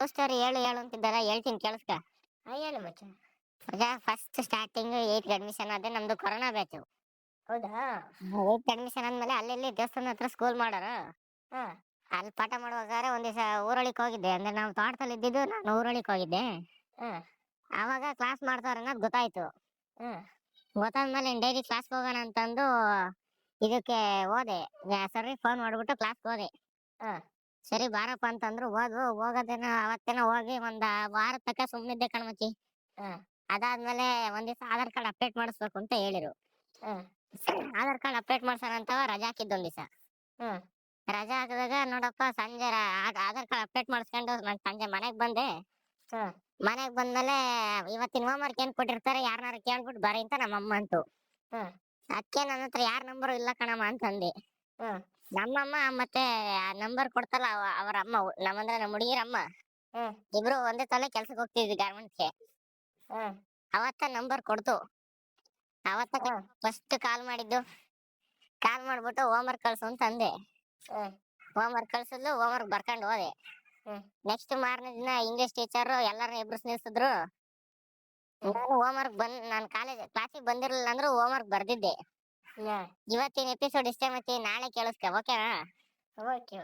Love story ಹೇಳು ಹೇಳು ಅಂತಿದ್ದಾರ, ಹೇಳ್ತೀನಿ ಕೇಳಿಸ್ಕ. ಹೇಳು ಮಚ್ಚ. ಈಗ ಫಸ್ಟ್ ಸ್ಟಾರ್ಟಿಂಗ್ 8th ಅಡ್ಮಿಷನ್ ಆದ್ರೆ ನಮ್ದು ಕೊರೋನಾ ಬ್ಯಾಚ್. ಹೌದಾ? 8th ಅಡ್ಮಿಷನ್ ಆದ್ಮೇಲೆ ಅಲ್ಲಿ ದೇವಸ್ಥಾನ ಹತ್ರ ಸ್ಕೂಲ್ ಮಾಡೋರು. ಹಾ. ಅಲ್ಲಿ ಪಾಠ ಮಾಡುವಾಗ ಒಂದ್ ದಿವಸ ಊರೊಳಿಕ್ ಹೋಗಿದ್ದೆ. ಅಂದ್ರೆ ನಾವು ತೋಟದಲ್ಲಿ ಇದ್ದಿದ್ದು, ನಾನು ಊರೊಳಿಕ್ ಹೋಗಿದ್ದೆ. ಹಾ. ಅವಾಗ ಕ್ಲಾಸ್ ಮಾಡ್ತಾರ ಅನ್ನೋದು ಗೊತ್ತಾಯ್ತು. ಹಾ. ಗೊತ್ತಾದ್ಮೇಲೆ ಡೈಲಿ ಕ್ಲಾಸ್ ಹೋಗೋಣ ಅಂತಂದು ಇದಕ್ಕೆ ಹೋದೆ. ಸರಿ ಫೋನ್ ಮಾಡ್ಬಿಟ್ಟು ಕ್ಲಾಸ್ ಹೋದೆ. ಹಾ. ಸರಿ ಬಾರಪ್ಪ ಅಂತಂದ್ರು. ಹೋಗೋದೇನ ಅವತ್ತೇನ ಹೋಗಿ ಒಂದ್ ವಾರ ತನಕ ಸುಮ್ನಿದ್ದೆ ಕಣ್ಮಚ್ಚಿ. ಹಾ. ಅದಾದ್ಮೇಲೆ ಒಂದ್ ದಿವಸ ಆಧಾರ್ ಕಾರ್ಡ್ ಅಪ್ಡೇಟ್ ಮಾಡಿಸ್ಬೇಕು ಅಂತ ಹೇಳಿರು. ಹಾ. ಆಧಾರ್ ಕಾರ್ಡ್ ಅಪ್ಡೇಟ್ ಮಾಡ್ಸೋಣ ಅಂತ ರಜಾ ಹಾಕಿದ್ದು ಒಂದ್ ದಿವಸ. ಹಾ. ರಜಾ ಹಾಕಿದಾಗ ನೋಡಪ್ಪ ಸಂಜೆ ಆಧಾರ್ ಕಾರ್ಡ್ ಅಪ್ಡೇಟ್ ಮಾಡಿಸ್ಕೊಂಡು ನಾನ್ ಸಂಜೆ ಮನೆಗ್ ಬಂದೆ. ಹಾ. ಮನೆಗ್ ಬಂದ್ಮೇಲೆ ಇವತ್ತಿನ ಹೋಮ್ ವರ್ಕ್ ಏನ್ ಕೊಟ್ಟಿರ್ತಾರೆ ಯಾರನ್ನಾರು ಕೇಳ್ಬಿಟ್ಟು ಬರೀ ಅಂತ ನಮ್ಮಮ್ಮ ಅಂತು. ಹಾ. ಅದಕ್ಕೆ ನನ್ನ ಹತ್ರ ಯಾರ ನಂಬರ್ ಇಲ್ಲ ಕಣಮ್ಮ ಅಂತಂದೆ. ಹಾ. ನಮ್ಮಮ್ಮ ಮತ್ತೆ ಆ ನಂಬರ್ ಕೊಡ್ತಲ್ಲ ಅವ್ರ ಅಮ್ಮ, ನಮ್ಮಂದ್ರೆ ನಮ್ಮ ಹುಡುಗಿರಮ್ಮ, ಹಾ. ಇಬ್ರು ಒಂದೇ ತಲೆ ಕೆಲ್ಸಕ್ಕೆ ಹೋಗ್ತಿದ್ವಿ ಗಾರ್ಮೆಂಟ್ಸ್ಗೆ. ಹಾ. ಅವತ್ತ ನಂಬರ್ ಕೊಡ್ತು. ಅವತ್ತ ಹಾ. ಫಸ್ಟ್ ಕಾಲ್ ಮಾಡಿದ್ದು. ಕಾಲ್ ಮಾಡ್ಬಿಟ್ಟು ಹೋಮ್ ವರ್ಕ್ ಕಳ್ಸು ಅಂತ ಅಂದೆ. ಹಾ. ಹೋಮ್ ವರ್ಕ್ ಕಳ್ಸಿದ್ಲು, ಹೋಮ್ ವರ್ಕ್ ಬರ್ಕೊಂಡು ಹೋದೆ. ಹಾ. ನೆಕ್ಸ್ಟ್ ಮಾರನೇ ದಿನ ಇಂಗ್ಲಿಷ್ ಟೀಚರ್ ಎಲ್ಲಾರನ್ನ ಎಬ್ಬಿಸಿ ನಿಲ್ಸಿದ್ರು. ನಾನು ಹೋಮ್ ವರ್ಕ್ ನಾನು ಕ್ಲಾಸಿಗೆ ಬಂದಿರ್ಲಿಲ್ಲ ಅಂದ್ರೂ ಹೋಮ್ ವರ್ಕ್ ಬರ್ದಿದ್ದೆ. ಹಾ. ಇವತ್ತಿನ ಎಪಿಸೋಡ್ ಇಷ್ಟೇ ಮತ್ತೆ, ನಾಳೆ ಕೇಳಿಸ್ಕ, ಓಕೆನಾ? ಓಕೆ.